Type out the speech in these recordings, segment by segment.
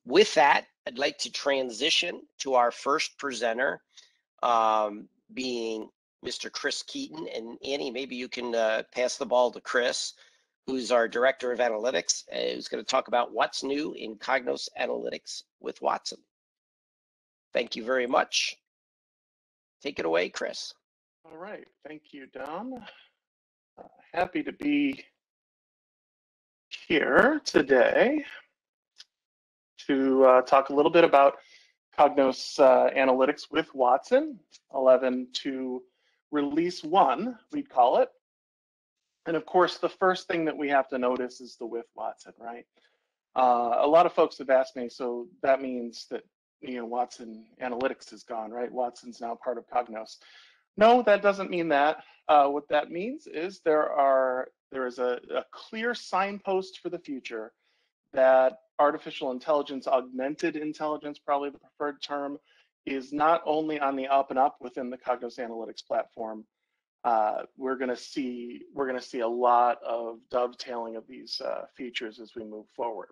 With that, I'd like to transition to our first presenter, being Mr. Chris Keaton. And Annie, maybe you can pass the ball to Chris, who's our Director of Analytics, who's going to talk about what's new in Cognos Analytics with Watson. Thank you very much. Take it away, Chris. All right, thank you, Don. Happy to be here today to talk a little bit about Cognos Analytics with Watson, 11.2 release 1, we'd call it. And of course, the first thing that we have to notice is the with Watson, right? A lot of folks have asked me, so that means that Watson Analytics is gone, right? Watson's now part of Cognos. No, that doesn't mean that. What that means is there is a clear signpost for the future that artificial intelligence, augmented intelligence, probably the preferred term, is not only on the up and up within the Cognos Analytics platform. We're going to see a lot of dovetailing of these features as we move forward.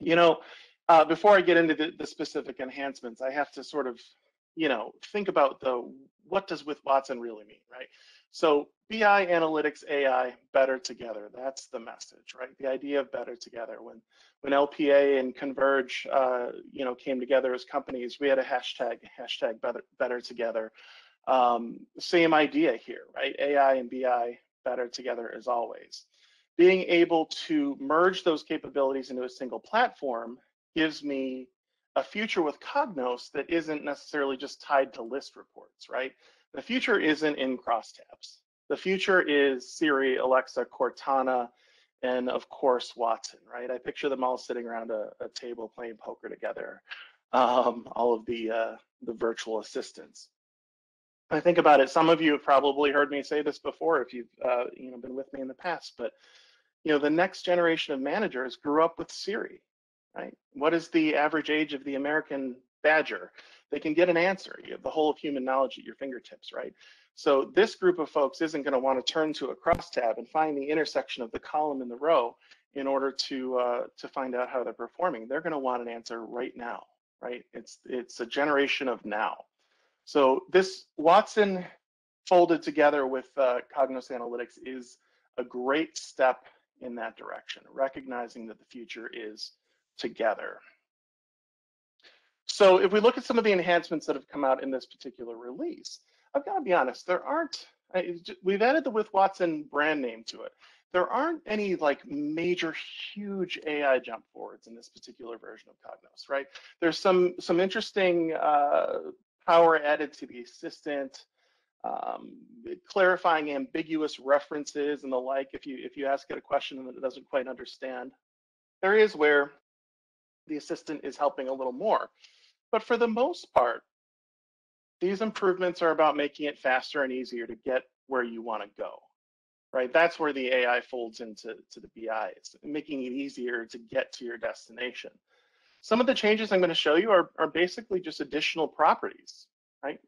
Before I get into the specific enhancements, I have to sort of, think about what does with Watson really mean, right? So BI, analytics, AI, better together. That's the message, right? The idea of better together. When LPA and Converge, came together as companies, we had a hashtag better together. Same idea here, right? AI and BI better together as always. Being able to merge those capabilities into a single platform gives me a future with Cognos that isn't necessarily just tied to list reports, right? The future isn't in crosstabs. The future is Siri, Alexa, Cortana, and of course Watson, right? I picture them all sitting around a table playing poker together. All of the virtual assistants. I think about it. Some of you have probably heard me say this before if you've been with me in the past, but the next generation of managers grew up with Siri, right? What is the average age of the American badger? They can get an answer. You have the whole of human knowledge at your fingertips, right? So this group of folks isn't going to want to turn to a crosstab and find the intersection of the column and the row in order to find out how they're performing. They're going to want an answer right now, right? It's a generation of now. So this Watson folded together with Cognos Analytics is a great step in that direction, recognizing that the future is together. So if we look at some of the enhancements that have come out in this particular release, I've got to be honest, we've added the with Watson brand name to it. There aren't any like major, huge AI jump forwards in this particular version of Cognos, right? There's some interesting power added to the assistant, clarifying ambiguous references and the like. If you ask it a question that it doesn't quite understand, there is where the assistant is helping a little more. But for the most part, these improvements are about making it faster and easier to get where you want to go, right? That's where the AI folds into the BI. It's making it easier to get to your destination. Some of the changes I'm going to show you are basically just additional properties, right?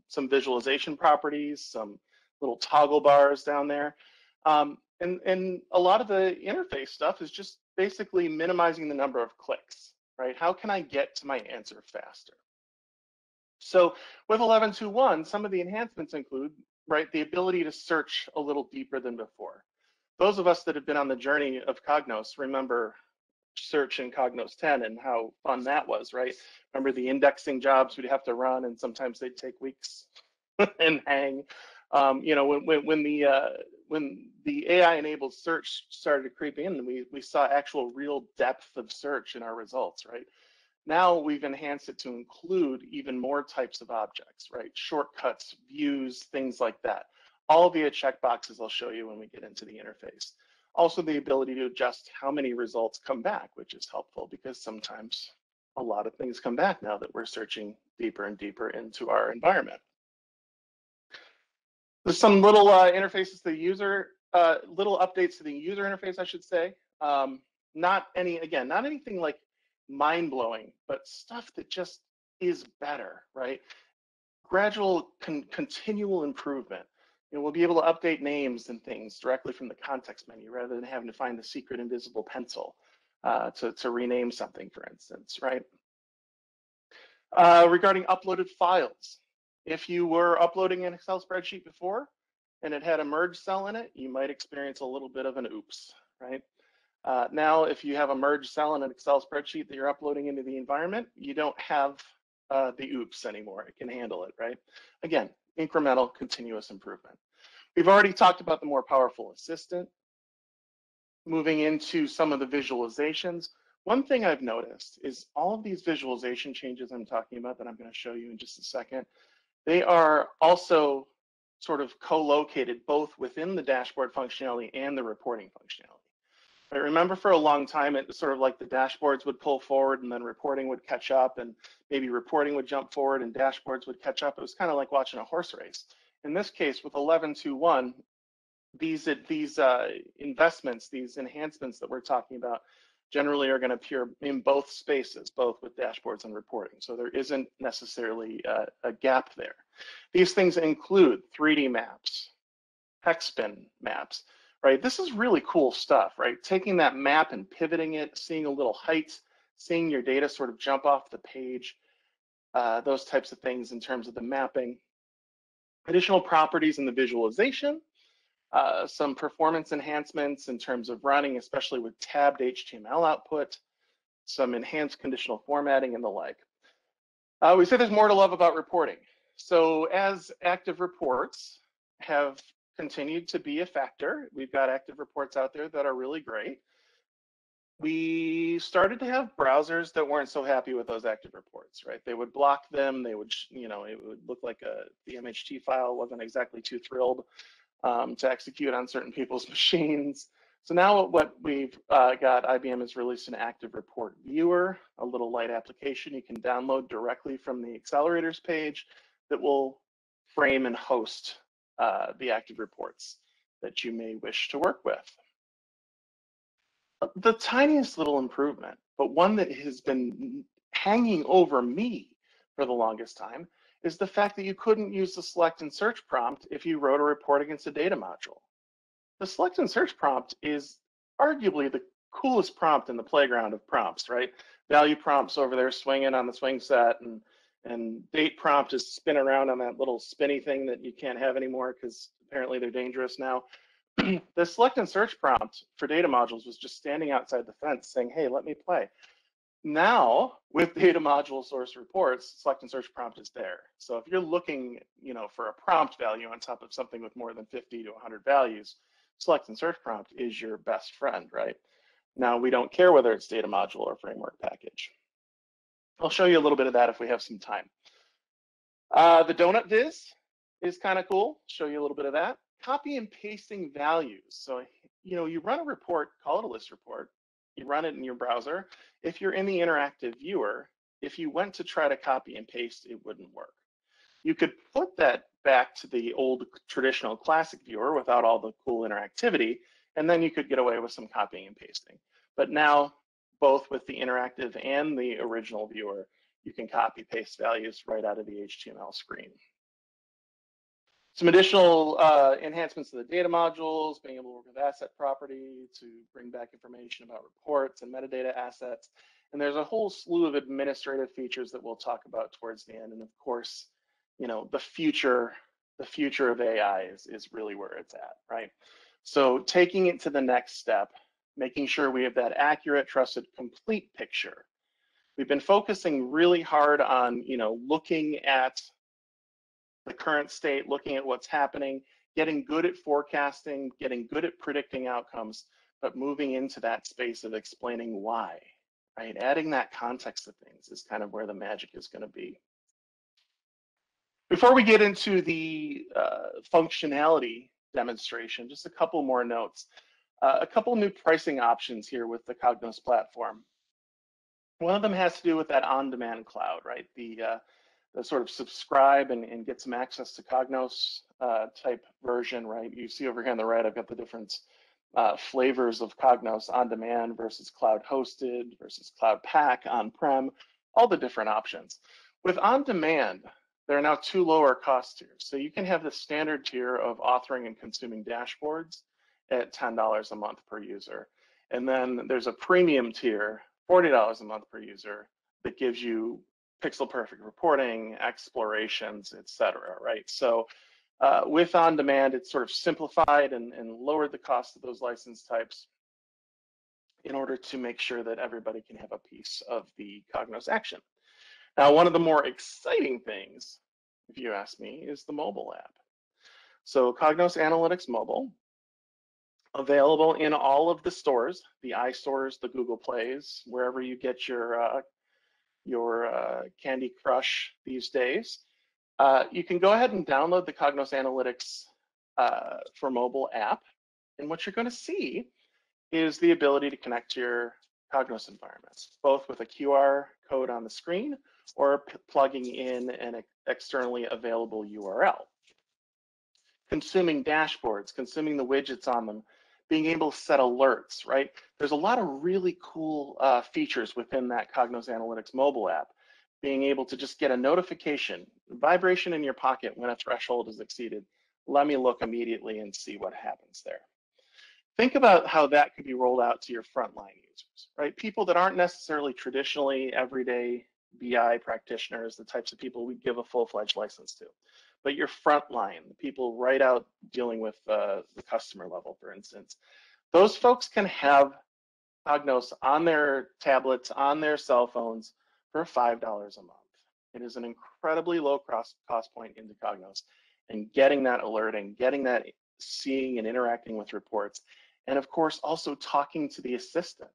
Some visualization properties, some little toggle bars down there. And a lot of the interface stuff is just basically minimizing the number of clicks, right? How can I get to my answer faster? So with 11.2.1, some of the enhancements include, right, the ability to search a little deeper than before. Those of us that have been on the journey of Cognos remember search in Cognos 10 and how fun that was, right? Remember the indexing jobs we'd have to run, and sometimes they'd take weeks and hang. When the AI-enabled search started to creep in, we saw actual real depth of search in our results, right? Now we've enhanced it to include even more types of objects, right? Shortcuts, views, things like that. All via checkboxes I'll show you when we get into the interface. Also the ability to adjust how many results come back, which is helpful because sometimes a lot of things come back now that we're searching deeper and deeper into our environment. There's some little interfaces to the user, little updates to the user interface, I should say. Not anything like mind-blowing, but stuff that just is better, right? Gradual, continual improvement. We'll be able to update names and things directly from the context menu rather than having to find the secret invisible pencil. to rename something, for instance, right? Regarding uploaded files, if you were uploading an Excel spreadsheet before and it had a merge cell in it, you might experience a little bit of an oops, right? Now, if you have a merge cell in an Excel spreadsheet that you're uploading into the environment, you don't have the oops anymore. It can handle it, right? Again, incremental, continuous improvement. We've already talked about the more powerful assistant. Moving into some of the visualizations, one thing I've noticed is all of these visualization changes I'm talking about that I'm going to show you in just a second, they are also sort of co-located both within the dashboard functionality and the reporting functionality. I remember for a long time, it was sort of like the dashboards would pull forward and then reporting would catch up, and maybe reporting would jump forward and dashboards would catch up. It was kind of like watching a horse race. In this case, with 11.2.1, these investments, these enhancements that we're talking about generally are going to appear in both spaces, both with dashboards and reporting. So there isn't necessarily a gap there. These things include 3D maps, hexbin maps, right? This is really cool stuff, right? Taking that map and pivoting it, seeing a little height, seeing your data sort of jump off the page, those types of things in terms of the mapping. Additional properties in the visualization, some performance enhancements in terms of running, especially with tabbed HTML output, some enhanced conditional formatting and the like. We say there's more to love about reporting. So as active reports have continued to be a factor, we've got active reports out there that are really great. We started to have browsers that weren't so happy with those active reports, right? They would block them. They would, it would look like the MHT file wasn't exactly too thrilled to execute on certain people's machines. So now what we've got, IBM has released an active report viewer, a little light application you can download directly from the accelerators page that will frame and host the active reports that you may wish to work with. The tiniest little improvement, but one that has been hanging over me for the longest time, is the fact that you couldn't use the select and search prompt if you wrote a report against a data module. The select and search prompt is arguably the coolest prompt in the playground of prompts, right? Value prompts over there swinging on the swing set, and date prompt is spinning around on that little spinny thing that you can't have anymore because apparently they're dangerous now. The select and search prompt for data modules was just standing outside the fence saying, hey, let me play. Now, with data module source reports, select and search prompt is there. So if you're looking, for a prompt value on top of something with more than 50 to 100 values, select and search prompt is your best friend, right? Now, we don't care whether it's data module or framework package. I'll show you a little bit of that if we have some time. The donut viz is kind of cool. Show you a little bit of that. Copy and pasting values. So, you run a report, call it a list report. You run it in your browser. If you're in the interactive viewer, if you went to try to copy and paste, it wouldn't work. You could put that back to the old traditional classic viewer without all the cool interactivity, and then you could get away with some copying and pasting. But now, both with the interactive and the original viewer, you can copy paste values right out of the HTML screen. Some additional enhancements to the data modules, being able to work with asset property to bring back information about reports and metadata assets. And there's a whole slew of administrative features that we'll talk about towards the end. And of course, the future of AI is really where it's at, right? So taking it to the next step, making sure we have that accurate, trusted, complete picture. We've been focusing really hard on, looking at the current state, looking at what's happening, getting good at forecasting, getting good at predicting outcomes, but moving into that space of explaining why, right? Adding that context to things is kind of where the magic is going to be. Before we get into the functionality demonstration, just a couple more notes. A couple new pricing options here with the Cognos platform. One of them has to do with that on-demand cloud, right? The sort of subscribe and get some access to Cognos type version, right? You see over here on the right, I've got the different flavors of Cognos on demand versus cloud hosted versus cloud pack on-prem, all the different options. With on demand, there are now two lower cost tiers. So you can have the standard tier of authoring and consuming dashboards at $10 a month per user. And then there's a premium tier, $40 a month per user, that gives you pixel perfect reporting, explorations, etc. Right? So with on demand, it's sort of simplified and lowered the cost of those license types in order to make sure that everybody can have a piece of the Cognos action. Now, one of the more exciting things, if you ask me, is the mobile app. So Cognos Analytics Mobile, available in all of the stores, the iStores, the Google Plays, wherever you get your Candy Crush these days. You can go ahead and download the Cognos Analytics for mobile app. And what you're going to see is the ability to connect to your Cognos environments, both with a QR code on the screen or plugging in an externally available URL. Consuming dashboards, consuming the widgets on them, being able to set alerts, right? There's a lot of really cool features within that Cognos Analytics mobile app. Being able to just get a notification, vibration in your pocket when a threshold is exceeded. Let me look immediately and see what happens there. Think about how that could be rolled out to your frontline users, right? People that aren't necessarily traditionally everyday BI practitioners, the types of people we give a full-fledged license to, but your frontline, the people right out dealing with the customer level, for instance, those folks can have Cognos on their tablets, on their cell phones for $5 a month. It is an incredibly low cost point into Cognos, and getting that alerting, getting that seeing and interacting with reports, and of course also talking to the assistant.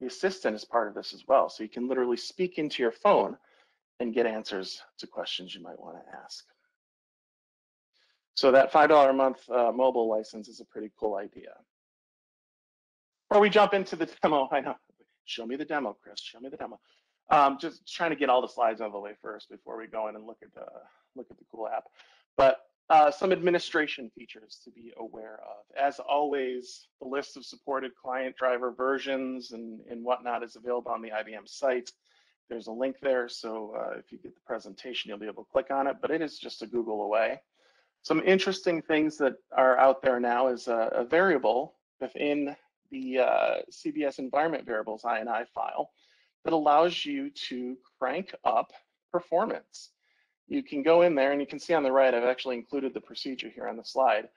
The assistant is part of this as well, so you can literally speak into your phone and get answers to questions you might want to ask. So that $5 a month mobile license is a pretty cool idea. Before we jump into the demo, I know, show me the demo, Chris, show me the demo. Just trying to get all the slides out of the way first before we go in and look at the cool app. But some administration features to be aware of. As always, the list of supported client driver versions and whatnot is available on the IBM site. There's a link there, so if you get the presentation, you'll be able to click on it, but it is just a Google away. Some interesting things that are out there now is a variable within the CBS environment variables INI file that allows you to crank up performance. You can go in there and you can see on the right, I've actually included the procedure here on the slide.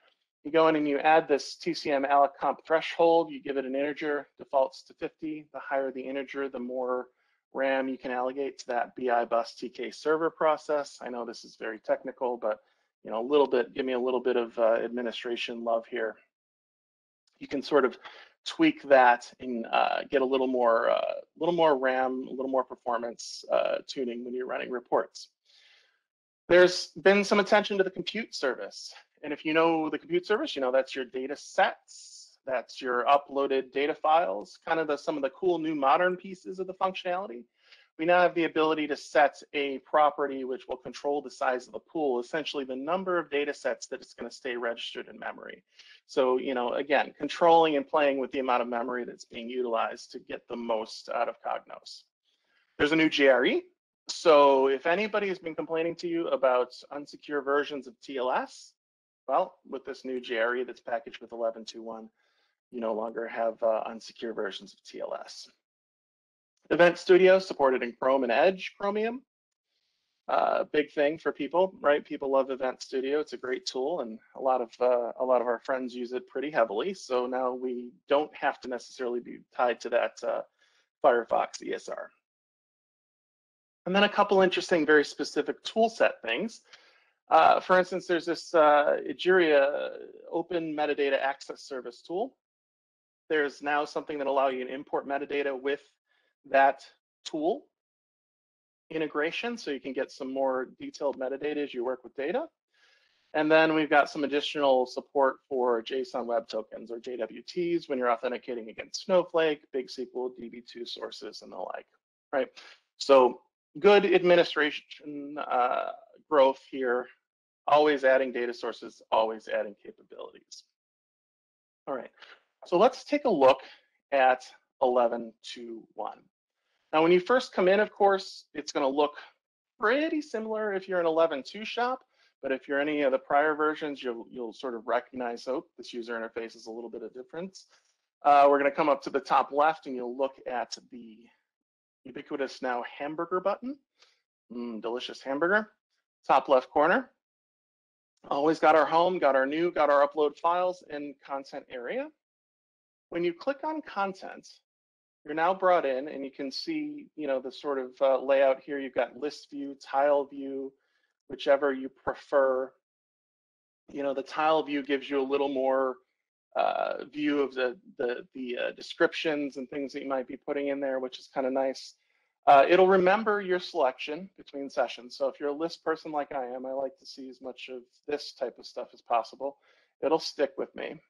You go in and you add this TCM alloc comp threshold, you give it an integer, defaults to 50. The higher the integer, the more RAM you can allocate to that BI bus TK server process. I know this is very technical, but you know, a little bit, give me a little bit of administration love here. You can sort of tweak that and get a little more RAM, a little more performance tuning when you're running reports. There's been some attention to the compute service. And if you know the compute service, you know that's your data sets, that's your uploaded data files, kind of some of the cool new modern pieces of the functionality. We now have the ability to set a property which will control the size of the pool, essentially the number of data sets that it's going to stay registered in memory. So, you know, again, controlling and playing with the amount of memory that's being utilized to get the most out of Cognos. There's a new GRE. So if anybody has been complaining to you about unsecure versions of TLS, well, with this new GRE that's packaged with 11.2.1, you no longer have unsecure versions of TLS. Event Studio supported in Chrome and Edge Chromium. Big thing for people, right? People love Event Studio. It's a great tool, and a lot of our friends use it pretty heavily. So now we don't have to necessarily be tied to that Firefox ESR. And then a couple interesting, very specific tool set things. For instance, there's this Egeria Open Metadata Access Service tool. There's now something that allows you to import metadata with that tool integration, so you can get some more detailed metadata as you work with data. And then we've got some additional support for JSON Web Tokens, or JWTs, when you're authenticating against Snowflake, Big SQL, DB2 sources, and the like, right? So good administration growth here, always adding data sources, always adding capabilities. All right, so let's take a look at 11.2.1. Now, when you first come in, of course, it's going to look pretty similar if you're an 11.2 shop, but if you're any of the prior versions, you'll sort of recognize, oh, this user interface is a little bit of difference. We're going to come up to the top left and you'll look at the ubiquitous now hamburger button. Delicious hamburger. Top left corner. Always got our home, got our new, got our upload files in content area. When you click on content, you're now brought in and you can see, the sort of layout here. You've got list view, tile view, whichever you prefer. The tile view gives you a little more view of the descriptions and things that you might be putting in there, which is kind of nice. It'll remember your selection between sessions. So if you're a list person like I am, I like to see as much of this type of stuff as possible. It'll stick with me.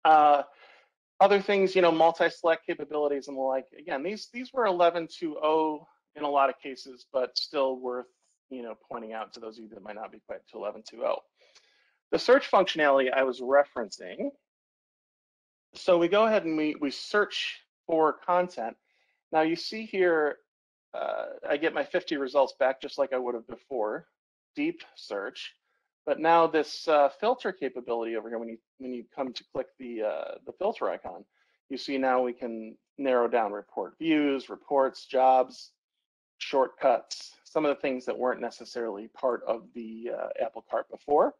Other things, multi-select capabilities and the like. Again, these were 11.2.0 in a lot of cases, but still worth, pointing out to those of you that might not be quite to 11.2.0. The search functionality I was referencing. So we go ahead and we search for content. Now you see here, I get my 50 results back just like I would have before, deep search. But now this filter capability over here, when you come to click the filter icon, you see now we can narrow down report views, reports, jobs, shortcuts, some of the things that weren't necessarily part of the Apple Cart before.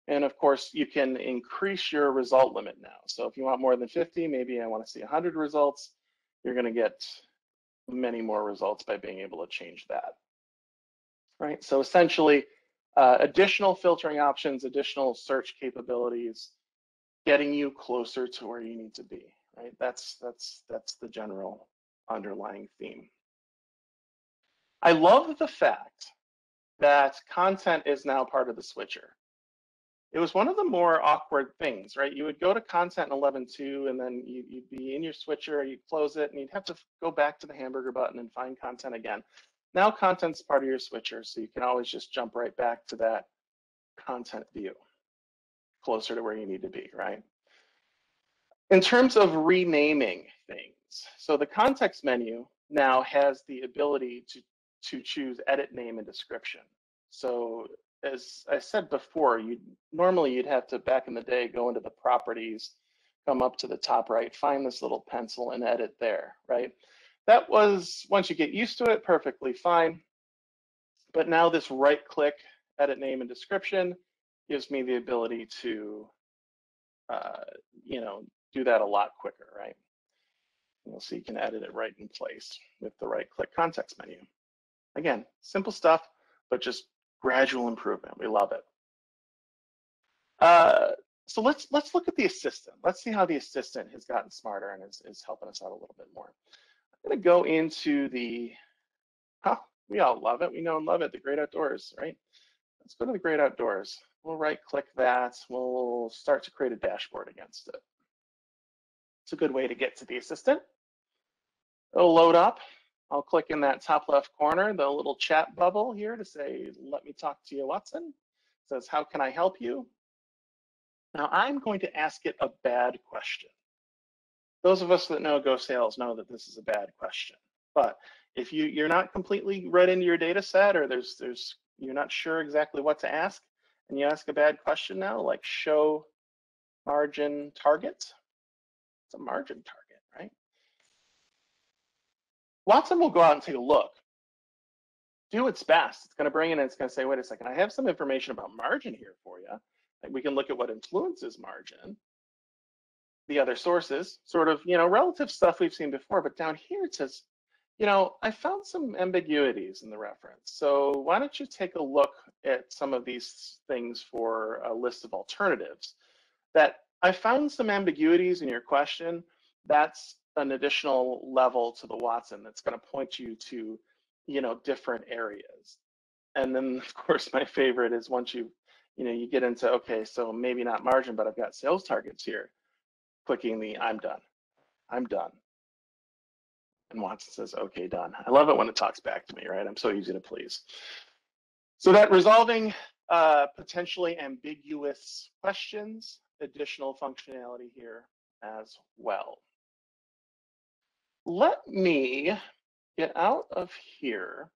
And of course, you can increase your result limit now. So if you want more than 50, maybe I want to see 100 results, you're going to get many more results by being able to change that. Right? So essentially, additional filtering options, additional search capabilities, getting you closer to where you need to be. Right? That's the general underlying theme. I love the fact that content is now part of the switcher. It was one of the more awkward things, right? You would go to content in 11.2 and then you'd be in your switcher, you'd close it, and you'd have to go back to the hamburger button and find content again. Now content's part of your switcher, so you can always just jump right back to that content view, closer to where you need to be, right? In terms of renaming things, so the context menu now has the ability to choose edit name and description. So as I said before, normally you'd have to, back in the day, go into the properties, come up to the top right, find this little pencil and edit there, right? That was, once you get used to it, perfectly fine. But now this right click, edit name and description, gives me the ability to, do that a lot quicker, right? You'll see you can edit it right in place with the right click context menu. Again, simple stuff, but just gradual improvement. We love it. So let's look at the assistant. Let's see how the assistant has gotten smarter and is helping us out a little bit more. I'm going to go into the, we all love it. We know and love it, the great outdoors, right? Let's go to the great outdoors. We'll right click that. We'll start to create a dashboard against it. It's a good way to get to the assistant. It'll load up. I'll click in that top left corner, the little chat bubble here to say, let me talk to you, Watson. It says, how can I help you? Now I'm going to ask it a bad question. Those of us that know Go Sales know that this is a bad question. But if you're not completely read into your data set, or you're not sure exactly what to ask, and you ask a bad question now, like show margin target, it's a margin target, right? Watson will go out and take a look, do its best. It's going to bring in and it's going to say, wait a second, I have some information about margin here for you. Like we can look at what influences margin, the other sources, sort of, relative stuff we've seen before. But down here it says, I found some ambiguities in the reference. So why don't you take a look at some of these things for a list of alternatives? That I found some ambiguities in your question. That's an additional level to the Watson that's going to point you to, different areas. And then, of course, my favorite is once you get into, okay, so maybe not margin, but I've got sales targets here. Clicking the I'm done. And Watson says, okay, done. I love it when it talks back to me, right? I'm so easy to please. So that resolving potentially ambiguous questions, additional functionality here as well. Let me get out of here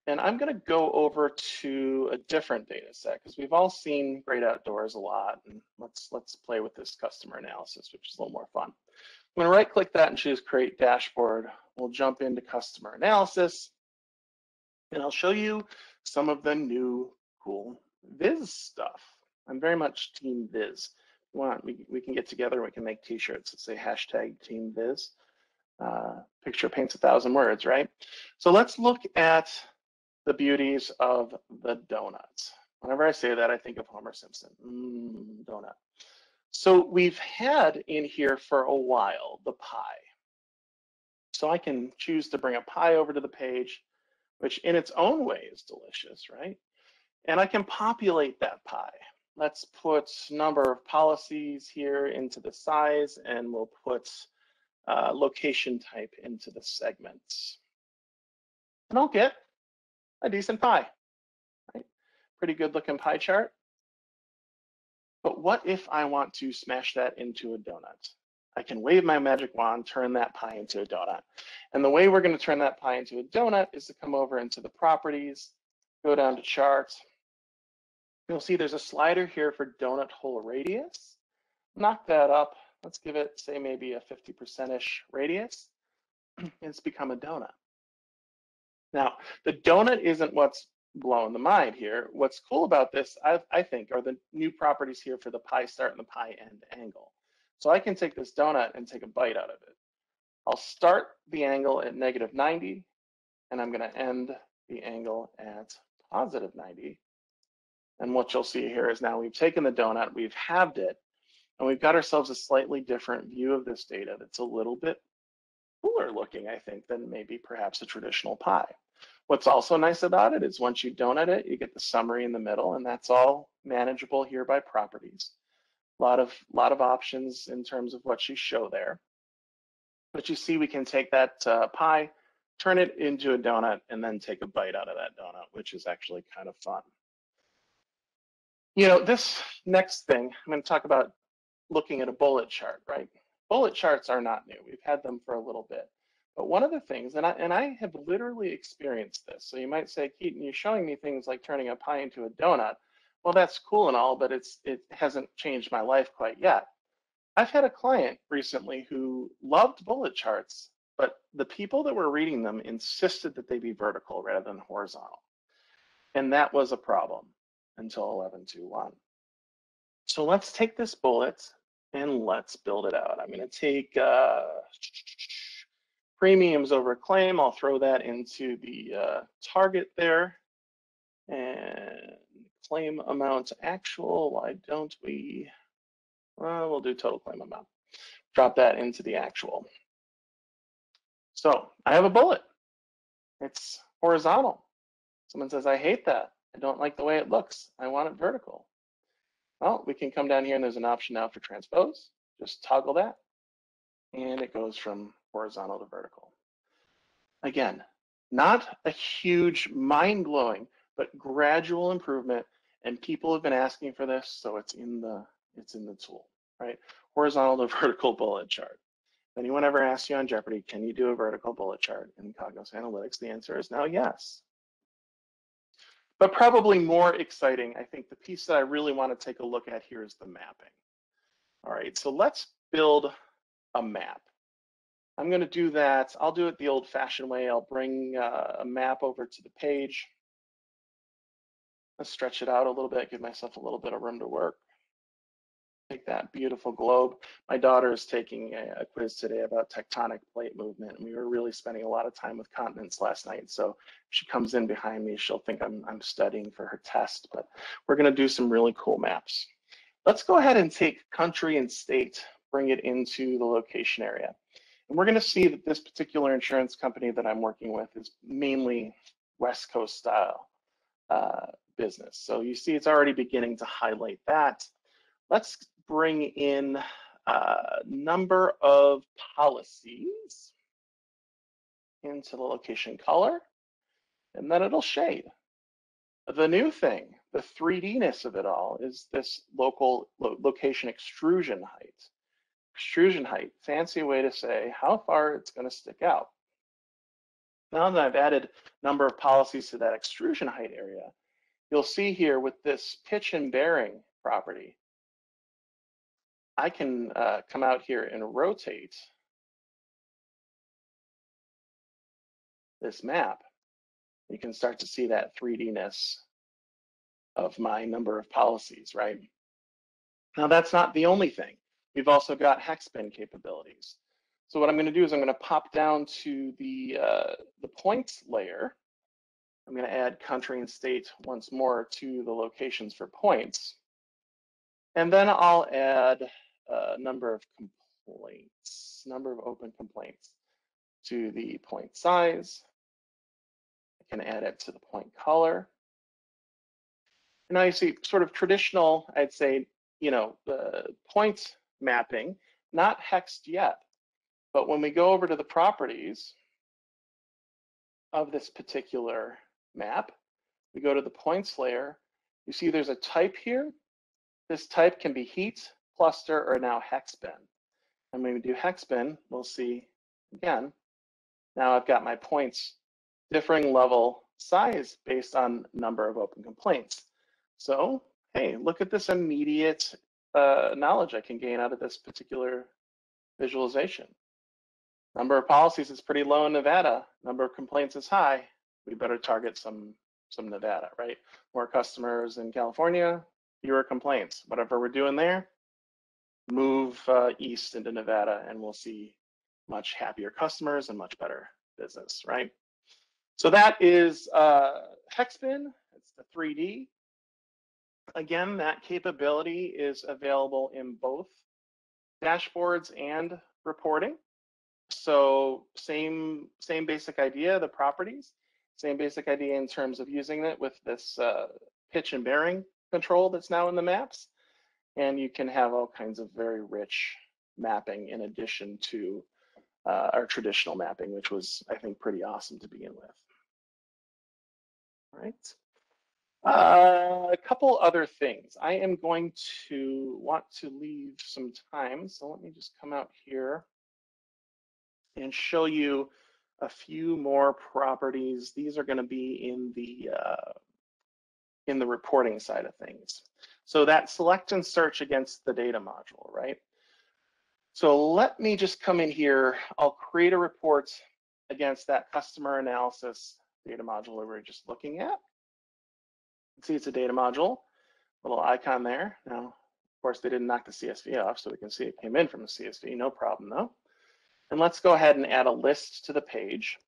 And I'm going to go over to a different data set because we've all seen Great Outdoors a lot. And let's play with this customer analysis, which is a little more fun. I'm going to right click that and choose Create Dashboard. We'll jump into customer analysis. And I'll show you some of the new cool Viz stuff. I'm very much Team Viz. We can get together and we can make t-shirts that say hashtag Team Viz. Picture paints 1,000 words, right? So let's look at the beauties of the donuts. Whenever I say that, I think of Homer Simpson. Donut. So we've had in here for a while the pie. So I can choose to bring a pie over to the page, which in its own way is delicious, right? And I can populate that pie. Let's put number of policies here into the size, and we'll put location type into the segments. And I'll get a decent pie, right? Pretty good looking pie chart. But what if I want to smash that into a donut? I can wave my magic wand, turn that pie into a donut. And the way we're going to turn that pie into a donut is to come over into the properties, go down to charts. You'll see there's a slider here for donut hole radius. Knock that up. Let's give it, say, maybe a 50%-ish radius. And it's become a donut. Now, the donut isn't what's blowing the mind here. What's cool about this, I think, are the new properties here for the pie start and the pie end angle. So I can take this donut and take a bite out of it. I'll start the angle at -90, and I'm going to end the angle at +90. And what you'll see here is now we've taken the donut, we've halved it, and we've got ourselves a slightly different view of this data that's a little bit cooler looking, I think, than maybe perhaps a traditional pie. What's also nice about it is once you donut it, you get the summary in the middle, and that's all manageable here by properties. A lot of options in terms of what you show there. But you see we can take that pie, turn it into a donut, and then take a bite out of that donut, which is actually kind of fun. You know, this next thing, I'm going to talk about looking at a bullet chart, right? Bullet charts are not new. We've had them for a little bit. But one of the things, and I have literally experienced this. So you might say, Keaton, you're showing me things like turning a pie into a donut. Well, that's cool and all, but it hasn't changed my life quite yet. I've had a client recently who loved bullet charts, but the people that were reading them insisted that they be vertical rather than horizontal. And that was a problem until 11.2.1. So let's take this bullet and let's build it out. I'm going to take premiums over claim. I'll throw that into the target there. And claim amount actual, why don't we? Well, we'll do total claim amount. Drop that into the actual. So I have a bullet. It's horizontal. Someone says, I hate that. I don't like the way it looks. I want it vertical. Well, we can come down here and there's an option now for transpose. Just toggle that. And it goes from horizontal to vertical. Again, not a huge mind-blowing, but gradual improvement. And people have been asking for this, so it's in the tool, right? Horizontal to vertical bullet chart. If anyone ever asks you on Jeopardy, can you do a vertical bullet chart in Cognos Analytics? The answer is now yes. But probably more exciting, I think the piece that I really want to take a look at here is the mapping. All right, so let's build a map. I'm going to do that. I'll do it the old-fashioned way. I'll bring a map over to the page. Let's stretch it out a little bit, give myself a little bit of room to work. Take that beautiful globe. My daughter is taking a quiz today about tectonic plate movement, and we were really spending a lot of time with continents last night. So if she comes in behind me, she'll think I'm studying for her test, but we're going to do some really cool maps. Let's go ahead and take country and state, bring it into the location area. And we're going to see that this particular insurance company that I'm working with is mainly West Coast style business. So you see it's already beginning to highlight that. Let's bring in number of policies into the location color, and then it'll shade. The new thing, the 3D-ness of it all, is this location extrusion height. Extrusion height, fancy way to say how far it's going to stick out. Now that I've added number of policies to that extrusion height area, you'll see here with this pitch and bearing property, I can come out here and rotate this map. You can start to see that 3D-ness of my number of policies, right? Now that's not the only thing. We've also got hex bin capabilities. So what I'm going to do is I'm going to pop down to the points layer. I'm going to add country and state once more to the locations for points. And then I'll add a number of complaints, number of open complaints to the point size. I can add it to the point color. And now you see sort of traditional, I'd say, point mapping, not hexed yet. But when we go over to the properties of this particular map, we go to the points layer, you see there's a type here. This type can be heat, cluster, or now hex bin. And when we do hex bin, we'll see again, now I've got my points differing level size based on number of open complaints. So, hey, look at this immediate knowledge I can gain out of this particular visualization. Number of policies is pretty low in Nevada. Number of complaints is high. We better target some Nevada, right? More customers in California, fewer complaints. Whatever we're doing there, move east into Nevada and we'll see much happier customers and much better business, right? So that is Hexbin. It's the 3D. Again, that capability is available in both dashboards and reporting. So same basic idea, the properties, same basic idea in terms of using it with this pitch and bearing control that's now in the maps. And you can have all kinds of very rich mapping in addition to our traditional mapping, which was, I think, pretty awesome to begin with. All right. A couple other things. I am going to want to leave some time. So let me just come out here and show you a few more properties. These are going to be in the reporting side of things. So that select and search against the data module, right? So let me just come in here. I'll create a report against that customer analysis data module that we were just looking at. See, it's a data module, little icon there. Now, of course, they didn't knock the CSV off, so we can see it came in from the CSV, no problem though. And let's go ahead and add a list to the page.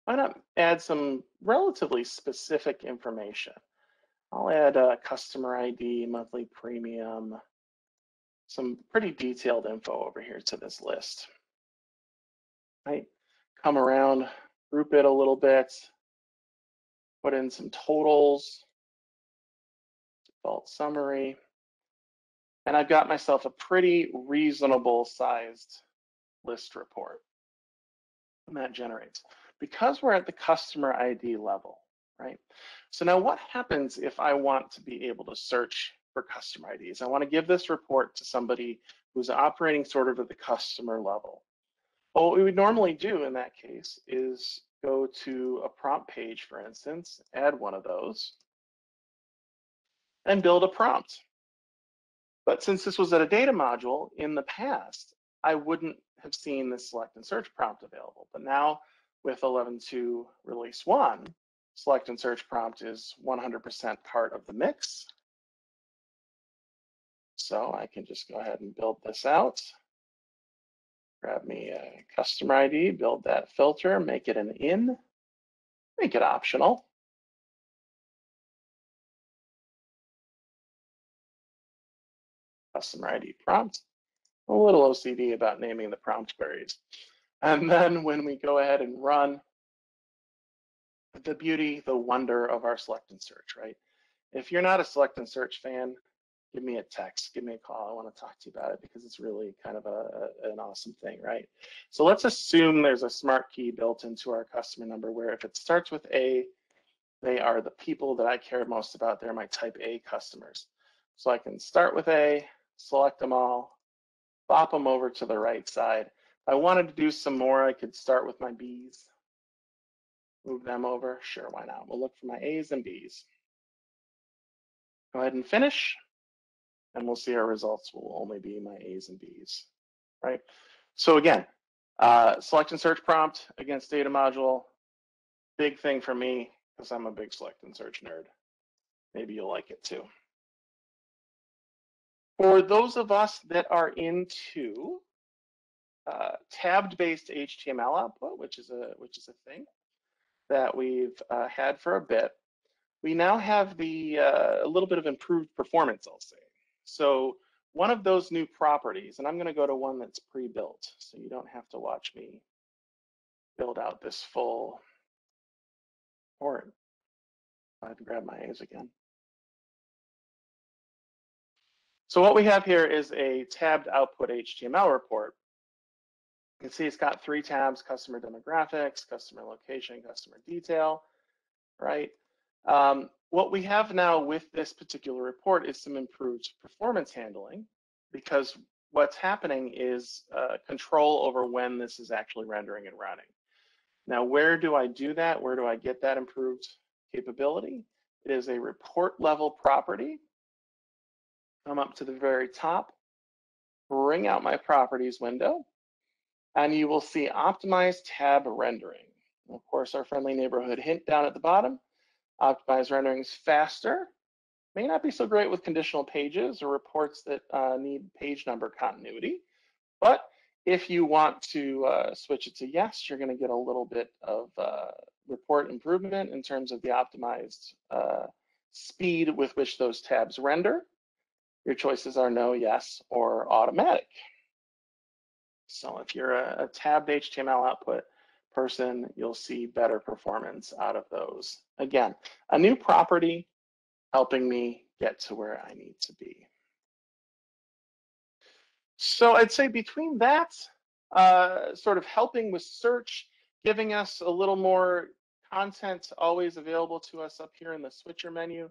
Why not add some relatively specific information? I'll add a customer ID, monthly premium, some pretty detailed info over here to this list. Right? Come around, group it a little bit, put in some totals, default summary, and I've got myself a pretty reasonable sized list report. And that generates. Because we're at the customer ID level, right? So now what happens if I want to be able to search for customer IDs? I want to give this report to somebody who's operating sort of at the customer level. Well, what we would normally do in that case is go to a prompt page, for instance, add one of those, and build a prompt. But since this was at a data module in the past, I wouldn't have seen the select and search prompt available. But now with 11.2 release 1, select and search prompt is 100% part of the mix. So I can just go ahead and build this out. Grab me a customer ID, build that filter, make it an in, make it optional. Customer ID prompt. A little OCD about naming the prompt queries. And then when we go ahead and run, the beauty, the wonder of our select and search, right? If you're not a select and search fan, give me a text, give me a call. I want to talk to you about it because it's really kind of an awesome thing, right? So let's assume there's a smart key built into our customer number where if it starts with A, they are the people that I care most about. They're my type A customers. So I can start with A, select them all, bop them over to the right side. I wanted to do some more. I could start with my B's, move them over. Sure, why not? We'll look for my A's and B's. Go ahead and finish, and we'll see our results will only be my A's and B's, right? So again, select and search prompt against data module, big thing for me because I'm a big select and search nerd. Maybe you'll like it too. For those of us that are into tabbed-based HTML output, which is a thing that we've had for a bit, we now have the a little bit of improved performance, I'll say. So one of those new properties, and I'm going to go to one that's pre-built, so you don't have to watch me build out this full report. I have to grab my A's again. So what we have here is a tabbed output HTML report. You can see it's got 3 tabs: customer demographics, customer location, customer detail, right? What we have now with this particular report is some improved performance handling, because what's happening is control over when this is actually rendering and running. Now, where do I do that? Where do I get that improved capability? It is a report level property. Come up to the very top, bring out my properties window, and you will see optimized tab rendering. And of course, our friendly neighborhood hint down at the bottom. Optimized rendering is faster. May not be so great with conditional pages or reports that need page number continuity, but if you want to switch it to yes, you're going to get a little bit of report improvement in terms of the optimized speed with which those tabs render. Your choices are no, yes, or automatic. So if you're a tabbed HTML output person, you'll see better performance out of those. Again, a new property helping me get to where I need to be. So I'd say between that, sort of helping with search, giving us a little more content always available to us up here in the switcher menu,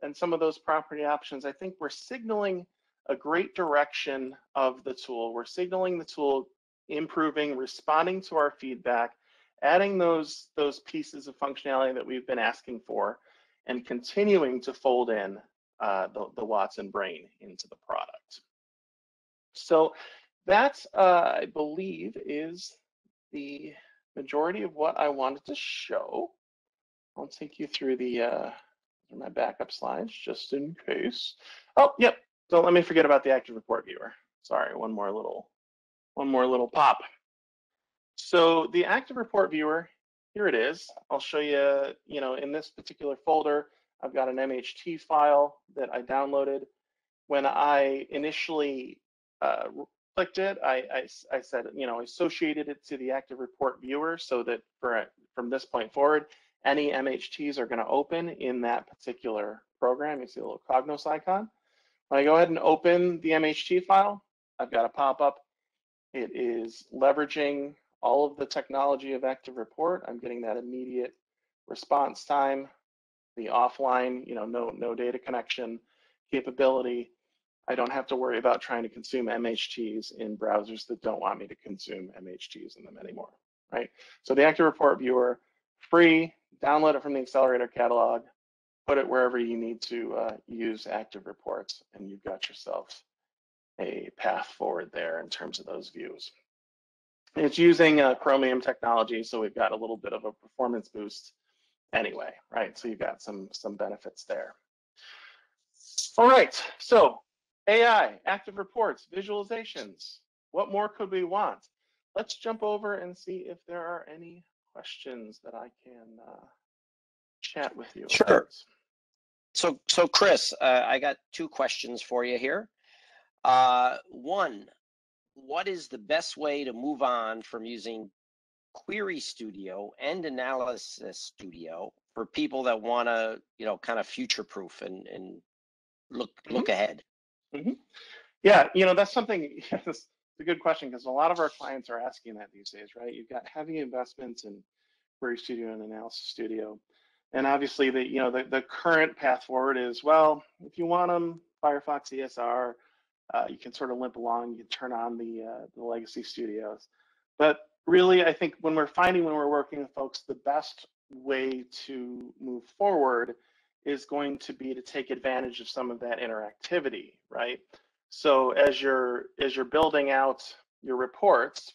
and some of those property options, I think we're signaling a great direction of the tool. We're signaling the tool improving, responding to our feedback, adding those pieces of functionality that we've been asking for, and continuing to fold in the Watson brain into the product. So that, I believe, is the majority of what I wanted to show. I'll take you through my backup slides just in case. Oh, yep. Don't let me forget about the active report viewer. Sorry, one more little pop. So the active report viewer, here it is. I'll show you, in this particular folder, I've got an MHT file that I downloaded. When I initially clicked it, I said, associated it to the active report viewer so that from this point forward, any MHTs are going to open in that particular program. You see a little Cognos icon. When I go ahead and open the MHT file, I've got a pop-up. It is leveraging all of the technology of active report. I'm getting that immediate response time, the offline, no data connection capability. I don't have to worry about trying to consume MHTs in browsers that don't want me to consume MHTs in them anymore, right? So the active report viewer, free, download it from the Accelerator catalog, put it wherever you need to use active reports, and you've got yourself a path forward there in terms of those views. It's using Chromium technology, so we've got a little bit of a performance boost anyway, right? So you've got some benefits there. All right, so AI, active reports, visualizations. What more could we want? Let's jump over and see if there are any questions that I can chat with you about. Sure. So Chris, I got 2 questions for you here. One, what is the best way to move on from using Query Studio and Analysis Studio for people that want to, kind of future-proof and look ahead? Mm-hmm. Yeah, that's something. It's a good question because a lot of our clients are asking that these days, right? You've got heavy investments in Query Studio and Analysis Studio, and obviously the current path forward is, well, if you want them, Firefox ESR, you can sort of limp along. You can turn on the legacy studios. But really, I think when we're working with folks, the best way to move forward is going to be to take advantage of some of that interactivity, right? So as you're building out your reports,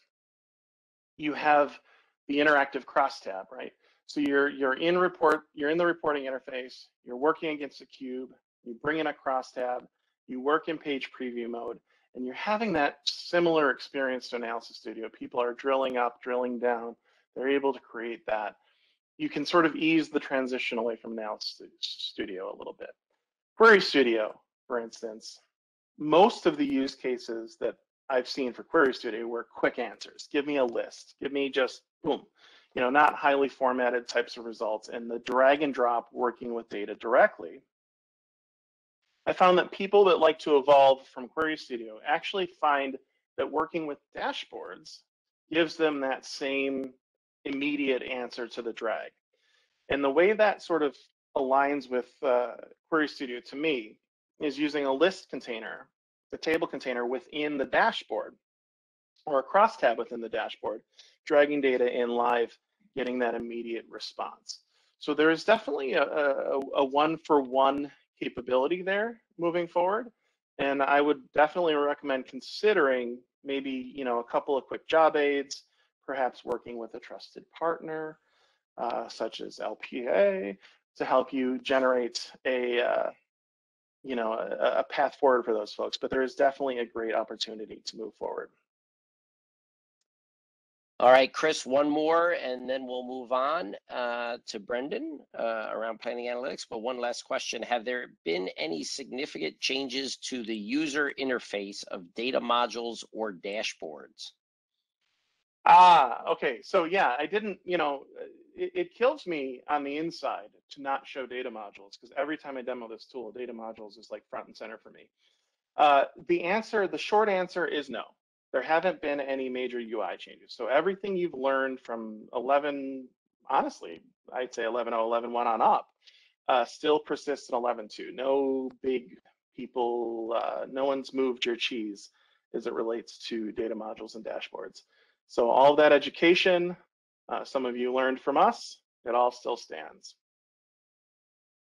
you have the interactive crosstab, right? So you're in the reporting interface, you're working against a cube, you bring in a crosstab, you work in page preview mode, and you're having that similar experience to Analysis Studio. People are drilling up, drilling down, they're able to create that. You can sort of ease the transition away from Analysis Studio a little bit. Query Studio, for instance, most of the use cases that I've seen for Query Studio were quick answers. Give me a list. Give me just boom, not highly formatted types of results, and the drag and drop working with data directly. I found that people that like to evolve from Query Studio actually find that working with dashboards gives them that same immediate answer to the drag. And the way that sort of aligns with Query Studio to me is using a list container, the table container within the dashboard, or a crosstab within the dashboard, dragging data in live, getting that immediate response. So there is definitely a one-for-one capability there moving forward. And I would definitely recommend considering maybe a couple of quick job aids, perhaps working with a trusted partner, such as LPA, to help you generate a path forward for those folks. But there is definitely a great opportunity to move forward. All right, Chris, one more, and then we'll move on to Brendan around planning analytics. But one last question. Have there been any significant changes to the user interface of data modules or dashboards? Okay. So yeah, I didn't, it kills me on the inside to not show data modules, because every time I demo this tool, data modules is like front and center for me. The short answer is no. There haven't been any major UI changes. So everything you've learned from 11, honestly, I'd say 11.0, 11.1 on up, still persists in 11.2. No big people, no one's moved your cheese as it relates to data modules and dashboards. So all of that education, some of you learned from us, it all still stands.